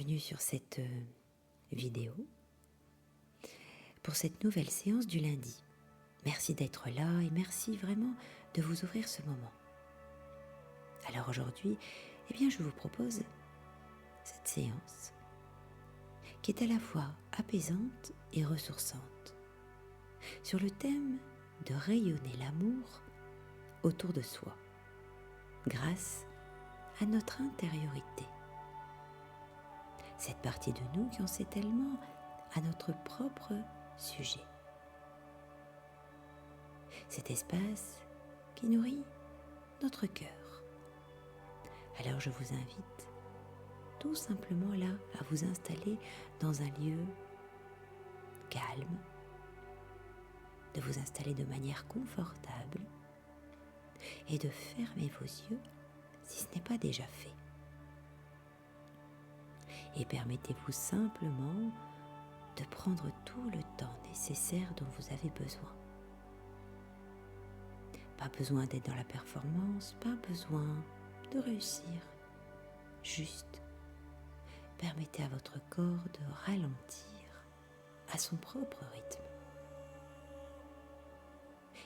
bienvenue sur cette vidéo pour cette nouvelle séance du lundi. Merci d'être là et merci vraiment de vous ouvrir ce moment. Alors aujourd'hui, je vous propose cette séance qui est à la fois apaisante et ressourçante sur le thème de rayonner l'amour autour de soi grâce à notre intériorité. Cette partie de nous qui en sait tellement à notre propre sujet. Cet espace qui nourrit notre cœur. Alors je vous invite tout simplement là à vous installer dans un lieu calme, de vous installer de manière confortable et de fermer vos yeux si ce n'est pas déjà fait. Et permettez-vous simplement de prendre tout le temps nécessaire dont vous avez besoin. Pas besoin d'être dans la performance, pas besoin de réussir. Juste, permettez à votre corps de ralentir à son propre rythme.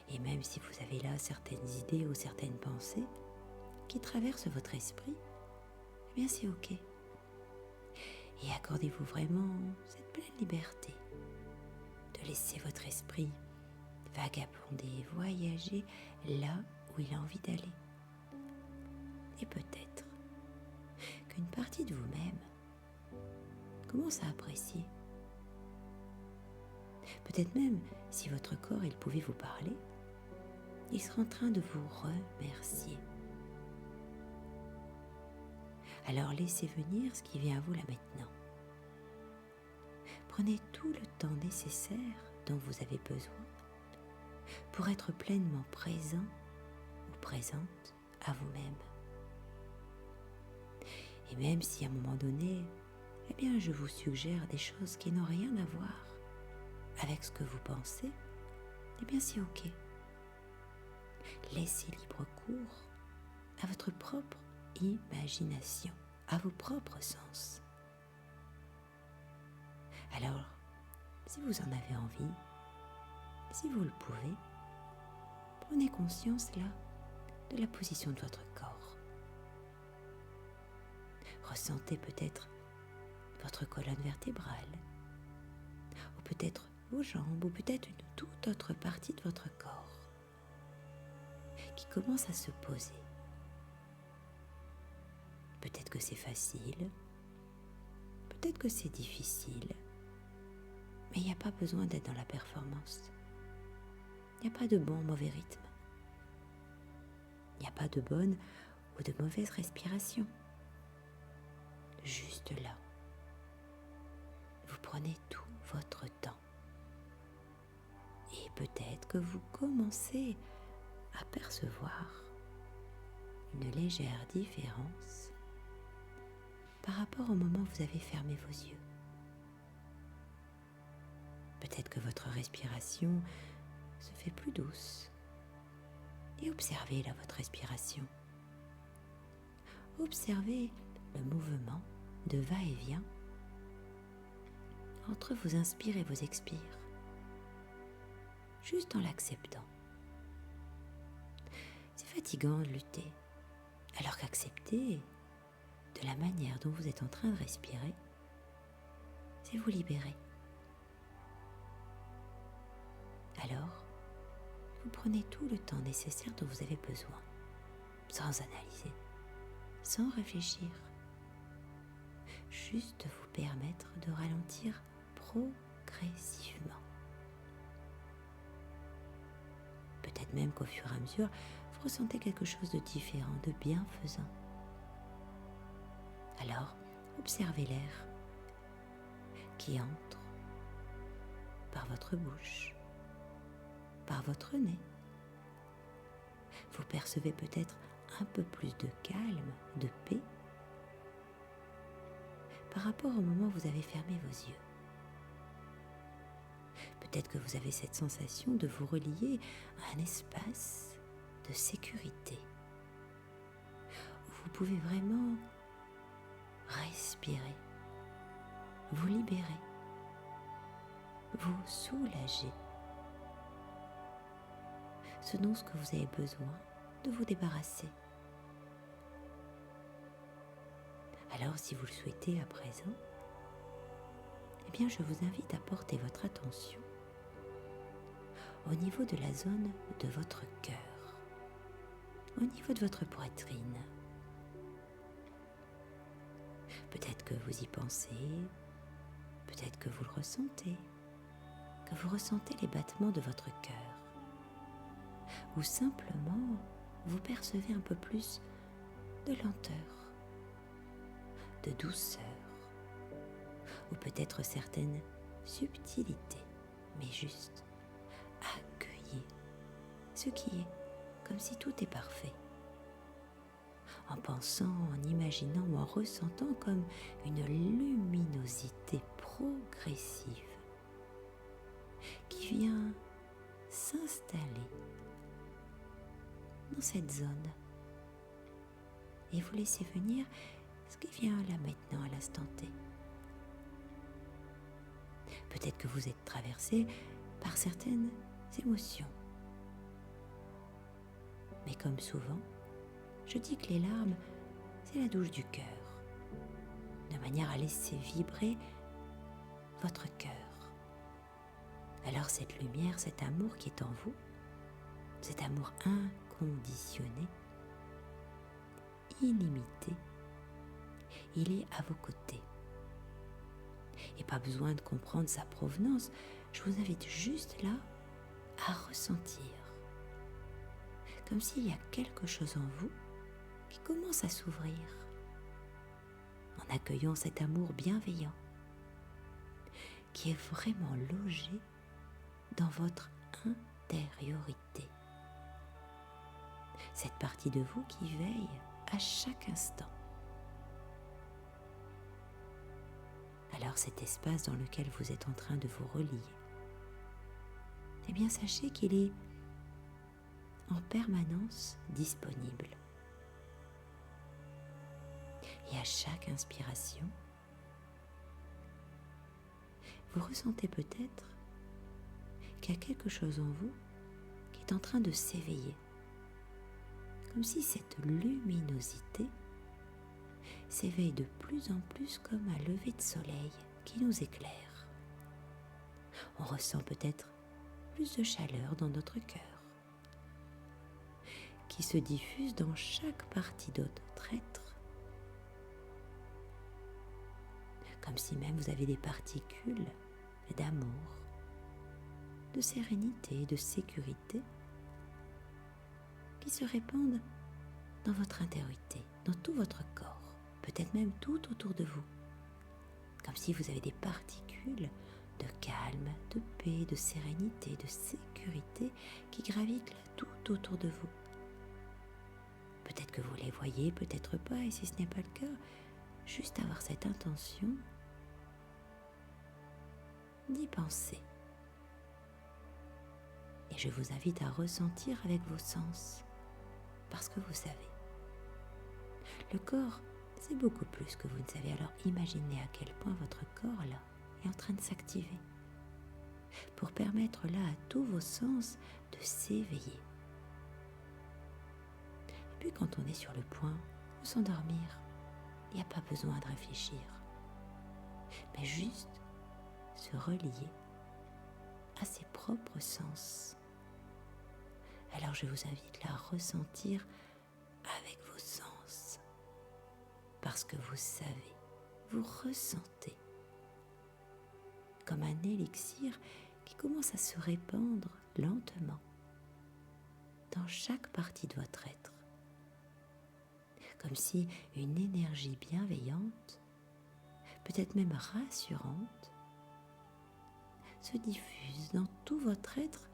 Et même si vous avez là certaines idées ou certaines pensées qui traversent votre esprit, c'est ok. Et accordez-vous vraiment cette pleine liberté de laisser votre esprit vagabonder, voyager là où il a envie d'aller. Et peut-être qu'une partie de vous-même commence à apprécier. Peut-être même, si votre corps il pouvait vous parler, il sera en train de vous remercier. Alors laissez venir ce qui vient à vous là maintenant. Prenez tout le temps nécessaire dont vous avez besoin pour être pleinement présent ou présente à vous-même. Et même si à un moment donné, je vous suggère des choses qui n'ont rien à voir avec ce que vous pensez, c'est ok. Laissez libre cours à votre propre imagination, à vos propres sens. Alors, si vous en avez envie, si vous le pouvez, prenez conscience là de la position de votre corps. Ressentez peut-être votre colonne vertébrale, ou peut-être vos jambes, ou peut-être une toute autre partie de votre corps qui commence à se poser. Peut-être que c'est facile, peut-être que c'est difficile, mais il n'y a pas besoin d'être dans la performance. Il n'y a pas de bon ou mauvais rythme. Il n'y a pas de bonne ou de mauvaise respiration. Juste là. Vous prenez tout votre temps. Et peut-être que vous commencez à percevoir une légère différence par rapport au moment où vous avez fermé vos yeux. Peut-être que votre respiration se fait plus douce. Et observez là votre respiration. Observez le mouvement de va-et-vient entre vos inspires et vos expires, juste en l'acceptant. C'est fatigant de lutter, alors qu'accepter de la manière dont vous êtes en train de respirer, c'est vous libérer. Alors, vous prenez tout le temps nécessaire dont vous avez besoin, sans analyser, sans réfléchir. Juste vous permettre de ralentir progressivement. Peut-être même qu'au fur et à mesure, vous ressentez quelque chose de différent, de bienfaisant. Alors, observez l'air qui entre par votre bouche, par votre nez. Vous percevez peut-être un peu plus de calme, de paix, par rapport au moment où vous avez fermé vos yeux. Peut-être que vous avez cette sensation de vous relier à un espace de sécurité, où vous pouvez vraiment respirer vous libérer, vous soulager, ce dont ce que vous avez besoin de vous débarrasser. Alors si vous le souhaitez à présent, eh bien je vous invite à porter votre attention au niveau de la zone de votre cœur, au niveau de votre poitrine. Peut-être que vous y pensez, peut-être que vous le ressentez, que vous ressentez les battements de votre cœur, ou simplement vous percevez un peu plus de lenteur, de douceur, ou peut-être certaines subtilités, mais juste accueillez ce qui est, comme si tout est parfait, en pensant, en imaginant ou en ressentant comme une luminosité progressive qui vient s'installer dans cette zone et vous laissez venir ce qui vient là maintenant à l'instant T. Peut-être que vous êtes traversé par certaines émotions. Mais comme souvent, je dis que les larmes, c'est la douche du cœur, de manière à laisser vibrer votre cœur. Alors cette lumière, cet amour qui est en vous, cet amour inconditionné, illimité, il est à vos côtés. Et pas besoin de comprendre sa provenance, je vous invite juste là à ressentir, comme s'il y a quelque chose en vous qui commence à s'ouvrir, en accueillant cet amour bienveillant, qui est vraiment logé dans votre intériorité. Cette partie de vous qui veille à chaque instant. Alors cet espace dans lequel vous êtes en train de vous relier, eh bien sachez qu'il est en permanence disponible. Et à chaque inspiration, vous ressentez peut-être qu'il y a quelque chose en vous qui est en train de s'éveiller. Comme si cette luminosité s'éveille de plus en plus comme un lever de soleil qui nous éclaire. On ressent peut-être plus de chaleur dans notre cœur, qui se diffuse dans chaque partie de notre être, comme si même vous avez des particules d'amour, de sérénité, de sécurité, qui se répandent dans votre intériorité, dans tout votre corps, peut-être même tout autour de vous, comme si vous avez des particules de calme, de paix, de sérénité, de sécurité qui gravitent là tout autour de vous. Peut-être que vous les voyez, peut-être pas, et si ce n'est pas le cas, juste avoir cette intention d'y penser. Et je vous invite à ressentir avec vos sens, parce que vous savez, le corps, c'est beaucoup plus que vous ne savez. Alors imaginez à quel point votre corps là est en train de s'activer pour permettre là à tous vos sens de s'éveiller. Et puis quand on est sur le point de s'endormir, il n'y a pas besoin de réfléchir, mais juste se relier à ses propres sens. Alors je vous invite là à ressentir avec vos sens, parce que vous savez, vous ressentez comme un élixir qui commence à se répandre lentement dans chaque partie de votre être, comme si une énergie bienveillante, peut-être même rassurante, se diffuse dans tout votre être,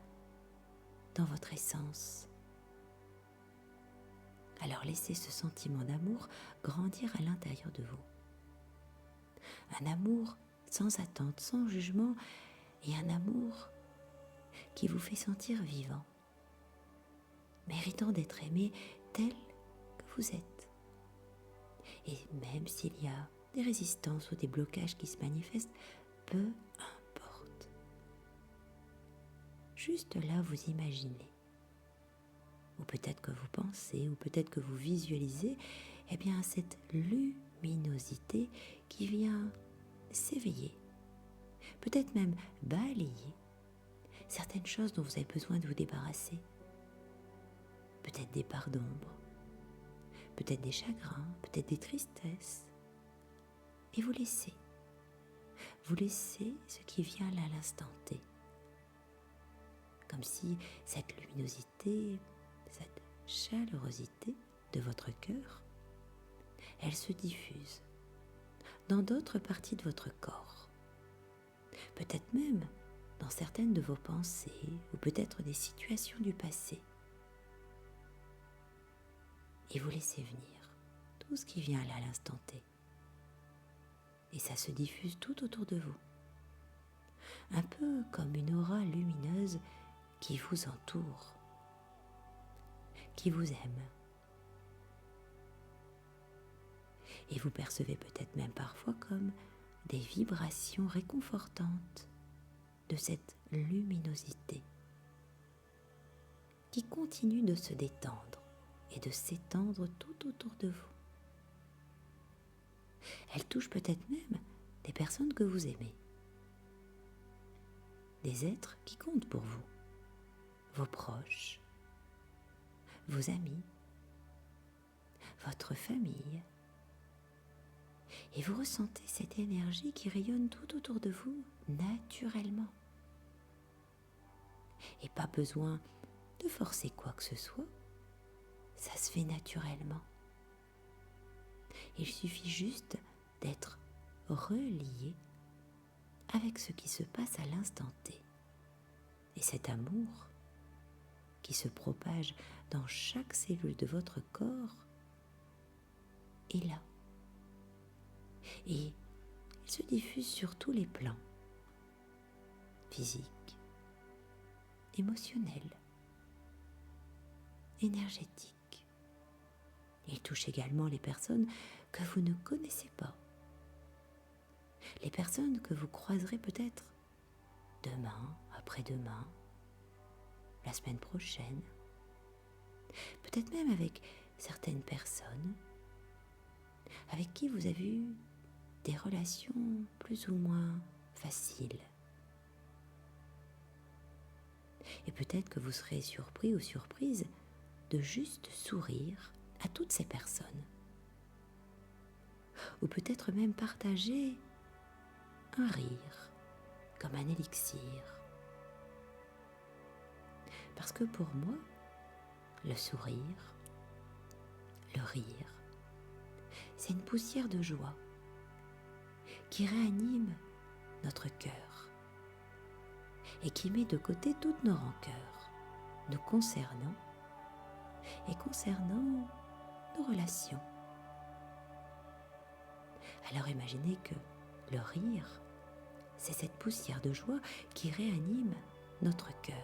dans votre essence. Alors laissez ce sentiment d'amour grandir à l'intérieur de vous. Un amour sans attente, sans jugement, et un amour qui vous fait sentir vivant, méritant d'être aimé tel que vous êtes. Et même s'il y a des résistances ou des blocages qui se manifestent, peu importe. Juste là, vous imaginez, ou peut-être que vous pensez, ou peut-être que vous visualisez, eh bien cette luminosité qui vient s'éveiller, peut-être même balayer certaines choses dont vous avez besoin de vous débarrasser, peut-être des parts d'ombre, peut-être des chagrins, peut-être des tristesses, et vous laissez ce qui vient là à l'instant T, comme si cette luminosité, cette chaleurosité de votre cœur, elle se diffuse dans d'autres parties de votre corps, peut-être même dans certaines de vos pensées ou peut-être des situations du passé. Et vous laissez venir tout ce qui vient là à l'instant T. Et ça se diffuse tout autour de vous, un peu comme une aura lumineuse qui vous entoure, qui vous aime. Et vous percevez peut-être même parfois comme des vibrations réconfortantes de cette luminosité qui continue de se détendre et de s'étendre tout autour de vous. Elle touche peut-être même des personnes que vous aimez, des êtres qui comptent pour vous, vos proches, vos amis, votre famille. Et vous ressentez cette énergie qui rayonne tout autour de vous naturellement. Et pas besoin de forcer quoi que ce soit, ça se fait naturellement. Il suffit juste d'être relié avec ce qui se passe à l'instant T. Et cet amour qui se propage dans chaque cellule de votre corps est là. Et il se diffuse sur tous les plans, physiques, émotionnels, énergétiques. Il touche également les personnes que vous ne connaissez pas, les personnes que vous croiserez peut-être demain, après-demain, la semaine prochaine, peut-être même avec certaines personnes avec qui vous avez eu des relations plus ou moins faciles. Et peut-être que vous serez surpris ou surprise de juste sourire à toutes ces personnes. Ou peut-être même partager un rire comme un élixir. Parce que pour moi, le sourire, le rire, c'est une poussière de joie qui réanime notre cœur et qui met de côté toutes nos rancœurs nous concernant et concernant nos relations. Alors imaginez que le rire, c'est cette poussière de joie qui réanime notre cœur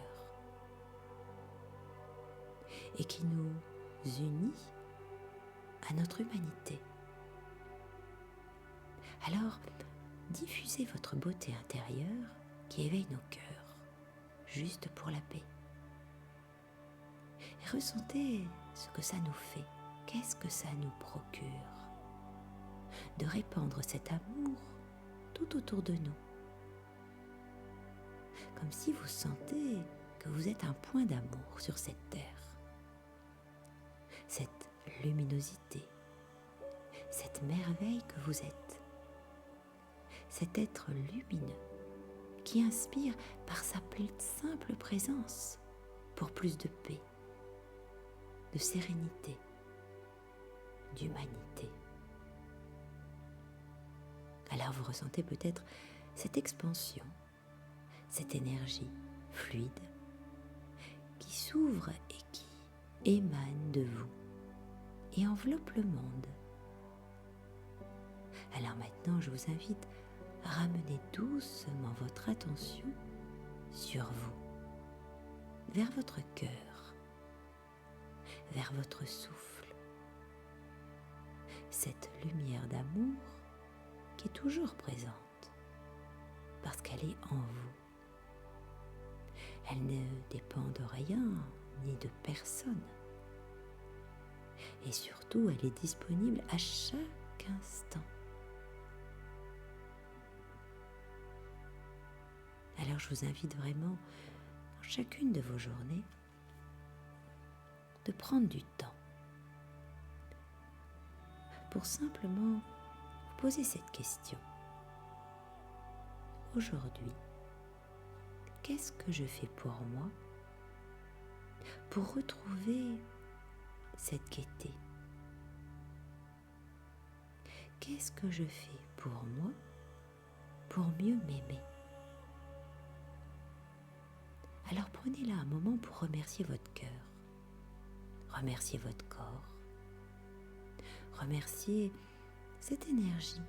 et qui nous unit à notre humanité. Alors, diffusez votre beauté intérieure qui éveille nos cœurs, juste pour la paix. Et ressentez ce que ça nous fait, qu'est-ce que ça nous procure, de répandre cet amour tout autour de nous. Comme si vous sentez que vous êtes un point d'amour sur cette terre. Cette luminosité, cette merveille que vous êtes. Cet être lumineux qui inspire par sa simple présence pour plus de paix, de sérénité, d'humanité. Alors vous ressentez peut-être cette expansion, cette énergie fluide qui s'ouvre et qui émane de vous et enveloppe le monde. Alors maintenant, je vous invite à ramener doucement votre attention sur vous, vers votre cœur, vers votre souffle. Cette lumière d'amour qui est toujours présente, parce qu'elle est en vous. Elle ne dépend de rien ni de personne. Et surtout, elle est disponible à chaque instant. Alors je vous invite vraiment, dans chacune de vos journées, de prendre du temps pour simplement vous poser cette question. Aujourd'hui, qu'est-ce que je fais pour moi pour retrouver cette gaieté? Qu'est-ce que je fais pour moi pour mieux m'aimer? Alors prenez là un moment pour remercier votre cœur, remercier votre corps, remercier cette énergie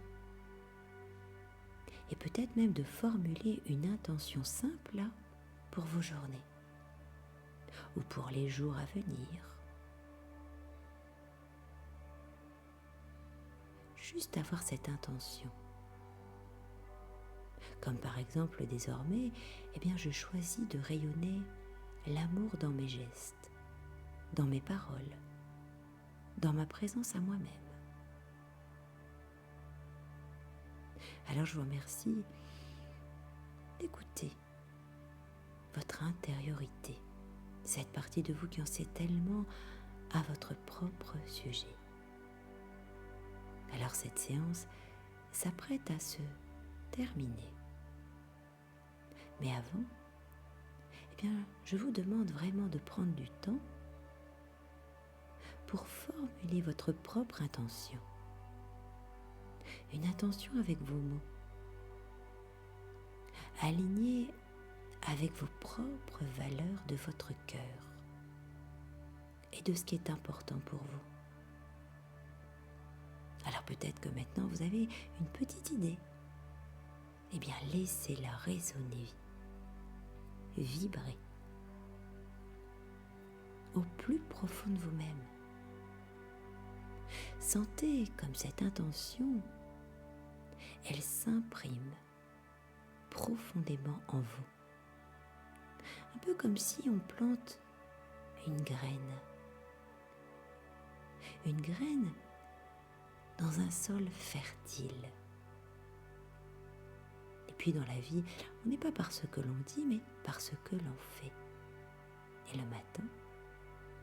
et peut-être même de formuler une intention simple là pour vos journées ou pour les jours à venir. Juste avoir cette intention. Comme par exemple désormais, je choisis de rayonner l'amour dans mes gestes, dans mes paroles, dans ma présence à moi-même. Alors je vous remercie d'écouter votre intériorité, cette partie de vous qui en sait tellement à votre propre sujet. Alors cette séance s'apprête à se terminer. Mais avant, je vous demande vraiment de prendre du temps pour formuler votre propre intention. Une intention avec vos mots, alignée avec vos propres valeurs de votre cœur et de ce qui est important pour vous. Alors peut-être que maintenant vous avez une petite idée. Laissez-la résonner, vibrer au plus profond de vous-même. Sentez comme cette intention, elle s'imprime profondément en vous. Un peu comme si on plante une graine. Une graine dans un sol fertile. Et puis dans la vie, on n'est pas par ce que l'on dit, mais par ce que l'on fait. Et le matin,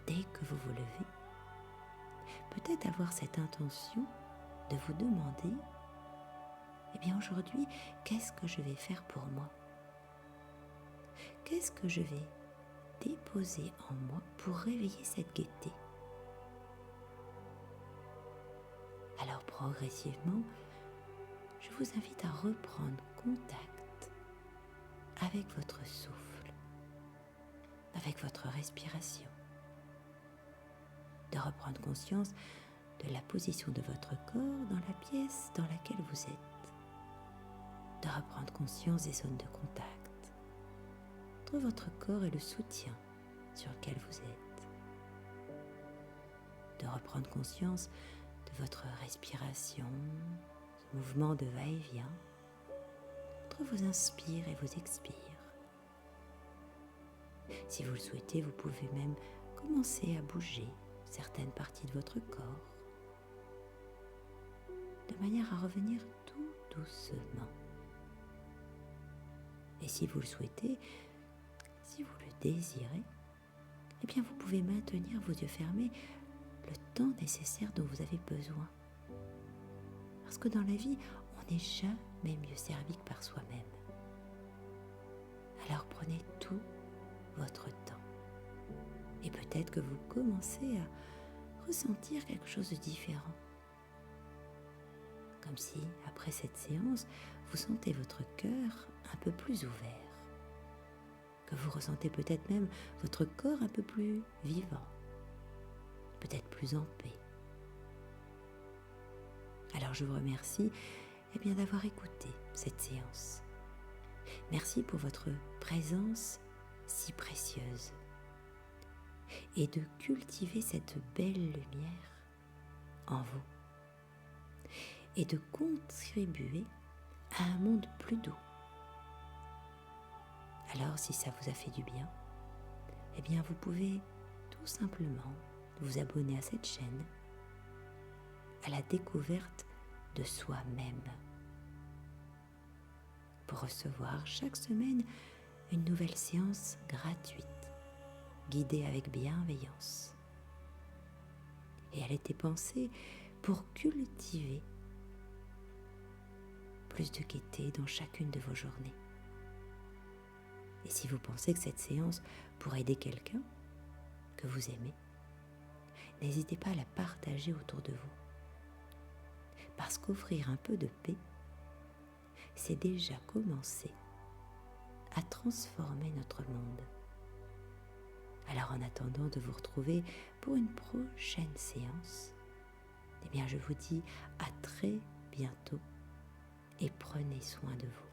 dès que vous vous levez, peut-être avoir cette intention de vous demander, aujourd'hui, qu'est-ce que je vais faire pour moi? Qu'est-ce que je vais déposer en moi pour réveiller cette gaieté? Alors progressivement, je vous invite à reprendre contact avec votre souffle, avec votre respiration, de reprendre conscience de la position de votre corps dans la pièce dans laquelle vous êtes, de reprendre conscience des zones de contact entre votre corps et le soutien sur lequel vous êtes, de reprendre conscience de votre respiration, ce mouvement de va-et-vient entre vos inspires et vos expires. Si vous le souhaitez, vous pouvez même commencer à bouger certaines parties de votre corps de manière à revenir tout doucement. Et si vous le souhaitez, si vous le désirez, vous pouvez maintenir vos yeux fermés le temps nécessaire dont vous avez besoin. Parce que dans la vie, on n'est jamais mieux servi que par soi-même. Alors prenez tout votre temps. Et peut-être que vous commencez à ressentir quelque chose de différent. Comme si, après cette séance, vous sentez votre cœur un peu plus ouvert. Que vous ressentez peut-être même votre corps un peu plus vivant. Peut-être plus en paix. Alors je vous remercie d'avoir écouté cette séance. Merci pour votre présence si précieuse et de cultiver cette belle lumière en vous. et de contribuer à un monde plus doux. Alors, si ça vous a fait du bien, eh bien, vous pouvez tout simplement vous abonner à cette chaîne, à la découverte de soi-même, pour recevoir chaque semaine une nouvelle séance gratuite, guidée avec bienveillance. Et elle était pensée pour cultiver plus de gaieté dans chacune de vos journées. Et si vous pensez que cette séance pourrait aider quelqu'un que vous aimez, n'hésitez pas à la partager autour de vous. Parce qu'offrir un peu de paix, c'est déjà commencer à transformer notre monde. Alors en attendant de vous retrouver pour une prochaine séance, eh bien je vous dis à très bientôt et prenez soin de vous.